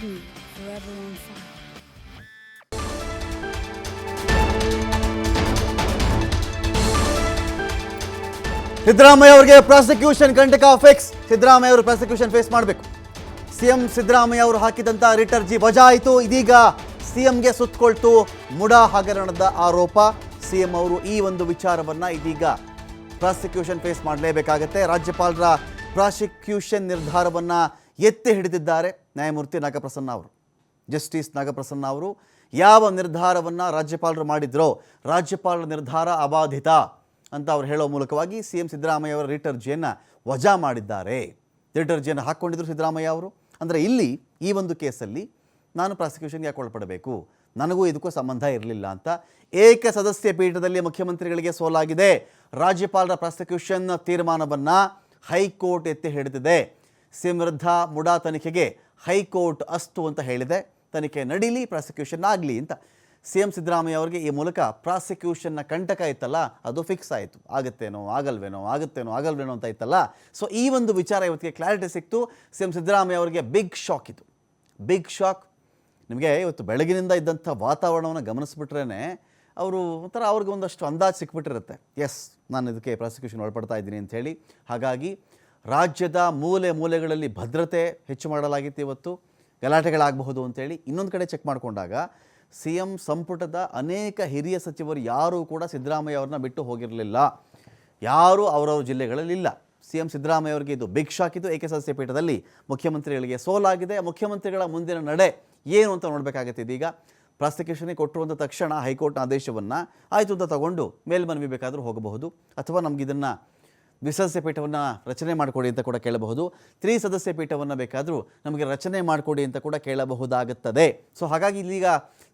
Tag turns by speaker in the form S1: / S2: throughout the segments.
S1: me, forever on fire.
S2: Siddaramaiah ಅವರಿಗೆ prosecution ಕಂಟಕ fix. Siddaramaiah ಅವರು ಪ್ರಾಸಿಕ್ಯೂಷನ್ ಫೇಸ್ ಮಾಡಬೇಕು. ಸಿಎಂ ಸಿದ್ದರಾಮಯ್ಯ ಅವರು ಹಾಕಿದಂಥ ರಿಟ್ ಅರ್ಜಿ ವಜಾ ಆಯಿತು. ಇದೀಗ ಸಿಎಂಗೆ ಸುತ್ತಕೊಳ್ತು ಮುಡಾ ಹಗರಣದ ಆರೋಪ. ಸಿಎಂ ಅವರು ಈ ಒಂದು ವಿಚಾರವನ್ನು ಇದೀಗ ಪ್ರಾಸಿಕ್ಯೂಷನ್ ಫೇಸ್ ಮಾಡಲೇಬೇಕಾಗತ್ತೆ. ರಾಜ್ಯಪಾಲರ ಪ್ರಾಸಿಕ್ಯೂಷನ್ ನಿರ್ಧಾರವನ್ನು ಎತ್ತಿ ಹಿಡಿದಿದ್ದಾರೆ ನ್ಯಾಯಮೂರ್ತಿ ನಾಗಪ್ರಸನ್ನ ಅವರು. ಜಸ್ಟಿಸ್ ನಾಗಪ್ರಸನ್ನ ಅವರು ಯಾವ ನಿರ್ಧಾರವನ್ನು ರಾಜ್ಯಪಾಲರು ಮಾಡಿದ್ರೋ ರಾಜ್ಯಪಾಲರ ನಿರ್ಧಾರ ಅಬಾಧಿತ ಅಂತ ಅವ್ರು ಹೇಳೋ ಮೂಲಕವಾಗಿ ಸಿಎಂ ಸಿದ್ದರಾಮಯ್ಯ ಅವರ ರಿಟ್ ಅರ್ಜಿಯನ್ನು ವಜಾ ಮಾಡಿದ್ದಾರೆ. ರಿಟ್ ಅರ್ಜಿಯನ್ನು ಹಾಕ್ಕೊಂಡಿದ್ರು ಸಿದ್ದರಾಮಯ್ಯ ಅವರು. ಅಂದರೆ ಇಲ್ಲಿ ಈ ಒಂದು ಕೇಸಲ್ಲಿ ನಾನು ಪ್ರಾಸಿಕ್ಯೂಷನ್ಗೆ ಯಾಕೆ ಒಳಪಡಬೇಕು, ನನಗೂ ಇದಕ್ಕೂ ಸಂಬಂಧ ಇರಲಿಲ್ಲ ಅಂತ ಏಕಸದಸ್ಯ ಪೀಠದಲ್ಲಿ ಮುಖ್ಯಮಂತ್ರಿಗಳಿಗೆ ಸೋಲಾಗಿದೆ. ರಾಜ್ಯಪಾಲರ ಪ್ರಾಸಿಕ್ಯೂಷನ್ ತೀರ್ಮಾನವನ್ನು ಹೈಕೋರ್ಟ್ ಎತ್ತಿ ಹಿಡಿದಿದೆ. ಸಿಎಂ ವಿರುದ್ಧ ಮುಡಾ ತನಿಖೆಗೆ ಹೈಕೋರ್ಟ್ ಅಸ್ತು ಅಂತ ಹೇಳಿದೆ. ತನಿಖೆ ನಡೀಲಿ, ಪ್ರಾಸಿಕ್ಯೂಷನ್ ಆಗಲಿ ಅಂತ ಸಿಎಂ ಸಿದ್ದರಾಮಯ್ಯ ಅವರಿಗೆ ಈ ಮೂಲಕ ಪ್ರಾಸಿಕ್ಯೂಷನ್ನ ಕಂಟಕ ಇತ್ತಲ್ಲ ಅದು ಫಿಕ್ಸ್ ಆಯಿತು. ಆಗುತ್ತೇನೋ ಆಗಲ್ವೇನೋ, ಆಗುತ್ತೇನೋ ಆಗಲ್ವೇನೋ ಅಂತ ಇತ್ತಲ್ಲ. ಸೊ ಈ ಒಂದು ವಿಚಾರ ಇವತ್ತಿಗೆ ಕ್ಲಾರಿಟಿ ಸಿಕ್ತು. ಸಿಎಂ ಸಿದ್ದರಾಮಯ್ಯ ಅವರಿಗೆ ಬಿಗ್ ಶಾಕ್ ಇದು, ಬಿಗ್ ಶಾಕ್. ನಿಮಗೆ ಇವತ್ತು ಬೆಳಗಿನಿಂದ ಇದ್ದಂಥ ವಾತಾವರಣವನ್ನು ಗಮನಿಸ್ಬಿಟ್ರೇ ಅವರು ಒಂಥರ ಅವ್ರಿಗೆ ಒಂದಷ್ಟು ಅಂದಾಜು ಸಿಕ್ಬಿಟ್ಟಿರುತ್ತೆ. ಎಸ್, ನಾನು ಇದಕ್ಕೆ ಪ್ರಾಸಿಕ್ಯೂಷನ್ ಒಳಪಡ್ತಾ ಇದ್ದೀನಿ ಅಂಥೇಳಿ. ಹಾಗಾಗಿ ರಾಜ್ಯದ ಮೂಲೆ ಮೂಲೆಗಳಲ್ಲಿ ಭದ್ರತೆ ಹೆಚ್ಚು ಮಾಡಲಾಗಿತ್ತು. ಇವತ್ತು ಗಲಾಟೆಗಳಾಗಬಹುದು ಅಂಥೇಳಿ. ಇನ್ನೊಂದು ಕಡೆ ಚೆಕ್ ಮಾಡಿಕೊಂಡಾಗ ಸಿ ಎಂ ಸಂಪುಟದ ಅನೇಕ ಹಿರಿಯ ಸಚಿವರು ಯಾರೂ ಕೂಡ ಸಿದ್ದರಾಮಯ್ಯ ಅವ್ರನ್ನ ಬಿಟ್ಟು ಹೋಗಿರಲಿಲ್ಲ. ಯಾರೂ ಅವರವ್ರ ಜಿಲ್ಲೆಗಳಲ್ಲಿಲ್ಲ. ಸಿ ಎಂ ಸಿದ್ದರಾಮಯ್ಯ ಅವರಿಗೆ ಇದು ಬಿಗ್ ಶಾಕ್. ಇದು ಏಕಸದಸ್ಯ ಪೀಠದಲ್ಲಿ ಮುಖ್ಯಮಂತ್ರಿಗಳಿಗೆ ಸೋಲಾಗಿದೆ. ಮುಖ್ಯಮಂತ್ರಿಗಳ ಮುಂದಿನ ನಡೆ ಏನು ಅಂತ ನೋಡಬೇಕಾಗುತ್ತೆ. ಇದೀಗ ಪ್ರಾಸಿಕ್ಯೂಷನ್ಗೆ ಕೊಟ್ಟಿರುವಂಥ ತಕ್ಷಣ ಹೈಕೋರ್ಟ್ನ ಆದೇಶವನ್ನು ಆಯಿತು ಅಂತ ತಗೊಂಡು ಮೇಲ್ಮನವಿ ಬೇಕಾದರೂ ಹೋಗಬಹುದು, ಅಥವಾ ನಮ್ಗೆ ಇದನ್ನು ದ್ವಿಸದಸ್ಯ ಪೀಠವನ್ನು ರಚನೆ ಮಾಡಿಕೊಡಿ ಅಂತ ಕೂಡ ಕೇಳಬಹುದು. ತ್ರಿಸದಸ್ಯ ಪೀಠವನ್ನು ಬೇಕಾದರೂ ನಮಗೆ ರಚನೆ ಮಾಡಿಕೊಡಿ ಅಂತ ಕೂಡ ಕೇಳಬಹುದಾಗುತ್ತದೆ. ಸೊ ಹಾಗಾಗಿ ಇಲ್ಲಿಗ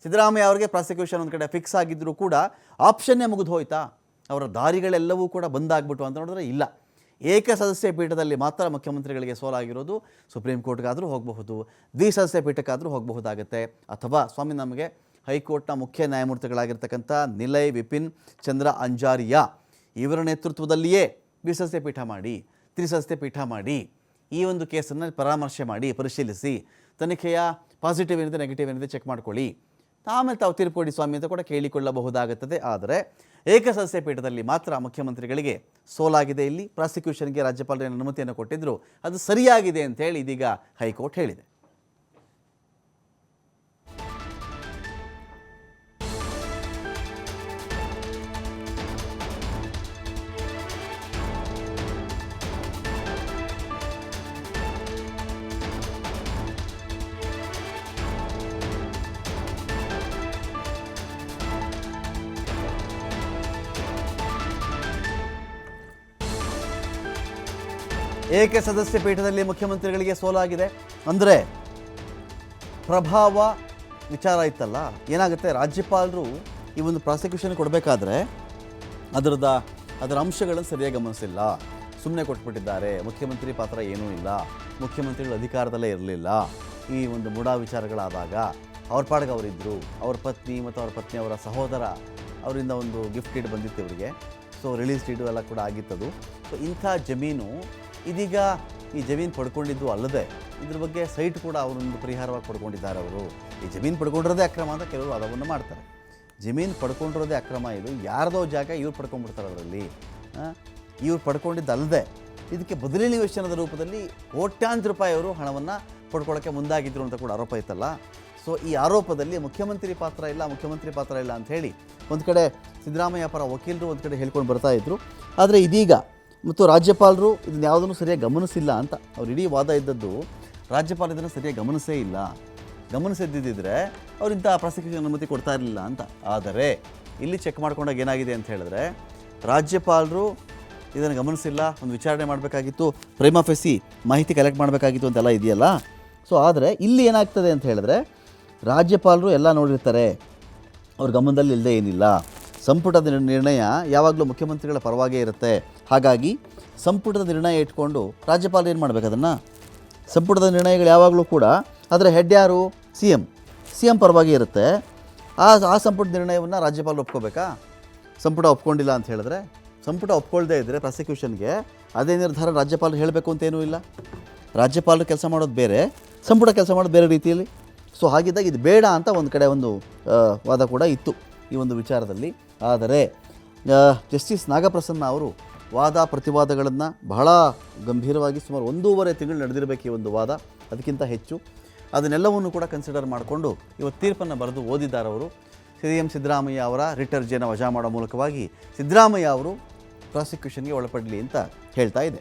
S2: ಸಿದ್ದರಾಮಯ್ಯ ಅವರಿಗೆ ಪ್ರಾಸಿಕ್ಯೂಷನ್ ಒಂದು ಕಡೆ ಫಿಕ್ಸ್ ಆಗಿದ್ದರೂ ಕೂಡ ಆಪ್ಷನ್ನೇ ಮುಗಿದು ಹೋಯ್ತಾ, ಅವರ ದಾರಿಗಳೆಲ್ಲವೂ ಕೂಡ ಬಂದಾಗ್ಬಿಟ್ಟು ಅಂತ ನೋಡಿದ್ರೆ ಇಲ್ಲ. ಏಕಸದಸ್ಯ ಪೀಠದಲ್ಲಿ ಮಾತ್ರ ಮುಖ್ಯಮಂತ್ರಿಗಳಿಗೆ ಸೋಲಾಗಿರೋದು. ಸುಪ್ರೀಂ ಕೋರ್ಟ್ಗಾದರೂ ಹೋಗಬಹುದು, ದ್ವಿಸದಸ್ಯ ಪೀಠಕ್ಕಾದರೂ ಹೋಗಬಹುದಾಗುತ್ತೆ, ಅಥವಾ ಸ್ವಾಮಿ ನಮಗೆ ಹೈಕೋರ್ಟ್ನ ಮುಖ್ಯ ನ್ಯಾಯಮೂರ್ತಿಗಳಾಗಿರ್ತಕ್ಕಂಥ ನಿಲಯ್ ವಿಪಿನ್ ಚಂದ್ರ ಅಂಜಾರಿಯಾ ಇವರ ನೇತೃತ್ವದಲ್ಲಿಯೇ ದ್ವಿಸದಸ್ಯ ಪೀಠ ಮಾಡಿ, ತ್ರಿಸದಸ್ಯ ಪೀಠ ಮಾಡಿ ಈ ಒಂದು ಕೇಸನ್ನು ಪರಾಮರ್ಶೆ ಮಾಡಿ, ಪರಿಶೀಲಿಸಿ, ತನಿಖೆಯ ಪಾಸಿಟಿವ್ ಏನಿದೆ ನೆಗೆಟಿವ್ ಏನಿದೆ ಚೆಕ್ ಮಾಡ್ಕೊಳ್ಳಿ, ಆಮೇಲೆ ತಾವು ತೀರ್ಪು ಕೊಡಿ ಸ್ವಾಮಿ ಅಂತ ಕೂಡ ಕೇಳಿಕೊಳ್ಳಬಹುದಾಗುತ್ತದೆ. ಆದರೆ ಏಕಸದಸ್ಯ ಪೀಠದಲ್ಲಿ ಮಾತ್ರ ಮುಖ್ಯಮಂತ್ರಿಗಳಿಗೆ ಸೋಲಾಗಿದೆ. ಇಲ್ಲಿ ಪ್ರಾಸಿಕ್ಯೂಷನ್ಗೆ ರಾಜ್ಯಪಾಲರ ಅನುಮತಿಯನ್ನು ಕೊಟ್ಟಿದ್ದರು, ಅದು ಸರಿಯಾಗಿದೆ ಅಂತೇಳಿ ಇದೀಗ ಹೈಕೋರ್ಟ್ ಹೇಳಿದೆ. ಏಕಸದಸ್ಯ ಪೀಠದಲ್ಲಿ ಮುಖ್ಯಮಂತ್ರಿಗಳಿಗೆ ಸೋಲಾಗಿದೆ. ಅಂದರೆ ಪ್ರಭಾವ ವಿಚಾರ ಇತ್ತಲ್ಲ, ಏನಾಗುತ್ತೆ, ರಾಜ್ಯಪಾಲರು ಈ ಒಂದು ಪ್ರಾಸಿಕ್ಯೂಷನ್ ಕೊಡಬೇಕಾದ್ರೆ ಅದರ ಅಂಶಗಳನ್ನು ಸರಿಯಾಗಿ ಗಮನಿಸಿಲ್ಲ, ಸುಮ್ಮನೆ ಕೊಟ್ಬಿಟ್ಟಿದ್ದಾರೆ. ಮುಖ್ಯಮಂತ್ರಿ ಪಾತ್ರ ಏನೂ ಇಲ್ಲ, ಮುಖ್ಯಮಂತ್ರಿಗಳು ಅಧಿಕಾರದಲ್ಲೇ ಇರಲಿಲ್ಲ. ಈ ಒಂದು ಮುಡಾ ವಿಚಾರಗಳಾದಾಗ ಅವ್ರ ಪಾಡಿಗೆ ಅವರಿದ್ದರು, ಅವ್ರ ಪತ್ನಿ ಮತ್ತು ಅವ್ರ ಪತ್ನಿ ಅವರ ಸಹೋದರ ಅವರಿಂದ ಒಂದು ಗಿಫ್ಟ್ ಡೀಡ್ ಬಂದಿತ್ತು ಇವರಿಗೆ. ಸೊ ರಿಲೀಸ್ ಡೀಡು ಎಲ್ಲ ಕೂಡ ಆಗಿತ್ತದು. ಸೊ ಇಂಥ ಜಮೀನು ಇದೀಗ ಈ ಜಮೀನು ಪಡ್ಕೊಂಡಿದ್ದು ಅಲ್ಲದೆ ಇದ್ರ ಬಗ್ಗೆ ಸೈಟ್ ಕೂಡ ಅವರೊಂದು ಪರಿಹಾರವಾಗಿ ಪಡ್ಕೊಂಡಿದ್ದಾರೆ. ಅವರು ಈ ಜಮೀನು ಪಡ್ಕೊಂಡಿರೋದೇ ಅಕ್ರಮ ಅಂತ ಕೆಲವರು ವಾದವನ್ನು ಮಾಡ್ತಾರೆ. ಜಮೀನು ಪಡ್ಕೊಂಡಿರೋದೇ ಅಕ್ರಮ, ಇದು ಯಾರ್ದೋ ಜಾಗ ಇವ್ರು ಪಡ್ಕೊಂಡ್ಬಿಡ್ತಾರೆ. ಅದರಲ್ಲಿ ಇವ್ರು ಪಡ್ಕೊಂಡಿದ್ದಲ್ಲದೆ ಇದಕ್ಕೆ ಬದಲಿ ನಿವೇಶನದ ರೂಪದಲ್ಲಿ ಕೋಟ್ಯಾಂತರ ರೂಪಾಯಿ ಅವರು ಹಣವನ್ನು ಪಡ್ಕೊಳ್ಳೋಕ್ಕೆ ಮುಂದಾಗಿದ್ದರು ಅಂತ ಕೂಡ ಆರೋಪ ಇತ್ತಲ್ಲ. ಸೊ ಈ ಆರೋಪದಲ್ಲಿ ಮುಖ್ಯಮಂತ್ರಿ ಪಾತ್ರ ಇಲ್ಲ ಅಂಥೇಳಿ ಒಂದು ಕಡೆ ಸಿದ್ದರಾಮಯ್ಯ ಪರ ವಕೀಲರು ಒಂದು ಕಡೆ ಹೇಳ್ಕೊಂಡು ಬರ್ತಾ ಇದ್ದರು. ಆದರೆ ಇದೀಗ ಮತ್ತು ರಾಜ್ಯಪಾಲರು ಇದನ್ನು ಯಾವುದನ್ನು ಸರಿಯಾಗಿ ಗಮನಿಸಿಲ್ಲ ಅಂತ ಅವ್ರು ಇಡೀ ವಾದ ಇದ್ದದ್ದು. ರಾಜ್ಯಪಾಲ ಇದನ್ನು ಸರಿಯಾಗಿ ಗಮನಿಸೇ ಇಲ್ಲ, ಗಮನಿಸಿದ್ದಿದ್ದರೆ ಅವ್ರು ಇಂಥ ಪ್ರಾಸಿಕ್ಯೂಷನ್ ಅನುಮತಿ ಕೊಡ್ತಾ ಇರಲಿಲ್ಲ ಅಂತ. ಆದರೆ ಇಲ್ಲಿ ಚೆಕ್ ಮಾಡ್ಕೊಂಡಾಗ ಏನಾಗಿದೆ ಅಂತ ಹೇಳಿದ್ರೆ, ರಾಜ್ಯಪಾಲರು ಇದನ್ನು ಗಮನಿಸಿಲ್ಲ, ಒಂದು ವಿಚಾರಣೆ ಮಾಡಬೇಕಾಗಿತ್ತು, ಪ್ರೈಮಾ ಫೇಸಿ ಮಾಹಿತಿ ಕಲೆಕ್ಟ್ ಮಾಡಬೇಕಾಗಿತ್ತು ಅಂತೆಲ್ಲ ಇದೆಯಲ್ಲ. ಸೊ ಆದರೆ ಇಲ್ಲಿ ಏನಾಗ್ತದೆ ಅಂತ ಹೇಳಿದ್ರೆ, ರಾಜ್ಯಪಾಲರು ಎಲ್ಲ ನೋಡಿರ್ತಾರೆ, ಅವ್ರ ಗಮನದಲ್ಲಿ ಇಲ್ಲದೆ ಏನಿಲ್ಲ. ಸಂಪುಟದ ನಿರ್ಣಯ ಯಾವಾಗಲೂ ಮುಖ್ಯಮಂತ್ರಿಗಳ ಪರವಾಗೇ ಇರುತ್ತೆ. ಹಾಗಾಗಿ ಸಂಪುಟದ ನಿರ್ಣಯ ಇಟ್ಕೊಂಡು ರಾಜ್ಯಪಾಲರು ಏನು ಮಾಡಬೇಕು, ಅದನ್ನು ಸಂಪುಟದ ನಿರ್ಣಯಗಳು ಯಾವಾಗಲೂ ಕೂಡ ಅದರ ಹೆಡ್ ಯಾರು, ಸಿ ಎಂ ಪರವಾಗಿ ಇರುತ್ತೆ. ಆ ಸಂಪುಟ ನಿರ್ಣಯವನ್ನು ರಾಜ್ಯಪಾಲರು ಒಪ್ಕೋಬೇಕಾ? ಸಂಪುಟ ಒಪ್ಕೊಂಡಿಲ್ಲ ಅಂತ ಹೇಳಿದ್ರೆ, ಸಂಪುಟ ಒಪ್ಕೊಳ್ದೇ ಇದ್ದರೆ ಪ್ರಾಸಿಕ್ಯೂಷನ್ಗೆ ಅದೇ ನಿರ್ಧಾರ ರಾಜ್ಯಪಾಲರು ಹೇಳಬೇಕು ಅಂತೇನೂ ಇಲ್ಲ. ರಾಜ್ಯಪಾಲರು ಕೆಲಸ ಮಾಡೋದು ಬೇರೆ, ಸಂಪುಟ ಕೆಲಸ ಮಾಡೋದು ಬೇರೆ ರೀತಿಯಲ್ಲಿ. ಸೊ ಹಾಗಿದ್ದಾಗ ಇದು ಬೇಡ ಅಂತ ಒಂದು ಕಡೆ ಒಂದು ವಾದ ಕೂಡ ಇತ್ತು ಈ ಒಂದು ವಿಚಾರದಲ್ಲಿ. ಆದರೆ ಜಸ್ಟಿಸ್ ನಾಗಪ್ರಸನ್ನ ಅವರು ವಾದ ಪ್ರತಿವಾದಗಳನ್ನು ಬಹಳ ಗಂಭೀರವಾಗಿ ಸುಮಾರು 1.5 ತಿಂಗಳು ನಡೆದಿರಬೇಕು ಈ ಒಂದು ವಾದ, ಅದಕ್ಕಿಂತ ಹೆಚ್ಚು. ಅದನ್ನೆಲ್ಲವನ್ನು ಕೂಡ ಕನ್ಸಿಡರ್ ಮಾಡಿಕೊಂಡು ಇವತ್ತು ತೀರ್ಪನ್ನು ಬರೆದು ಓದಿದ್ದಾರೆ ಅವರು. CM ಸಿದ್ದರಾಮಯ್ಯ ಅವರ ರಿಟ್ ಅರ್ಜಿಯನ್ನು ವಜಾ ಮಾಡೋ ಮೂಲಕವಾಗಿ ಸಿದ್ದರಾಮಯ್ಯ ಅವರು ಪ್ರಾಸಿಕ್ಯೂಷನ್ಗೆ ಒಳಪಡಲಿ ಅಂತ ಹೇಳ್ತಾ ಇದೆ.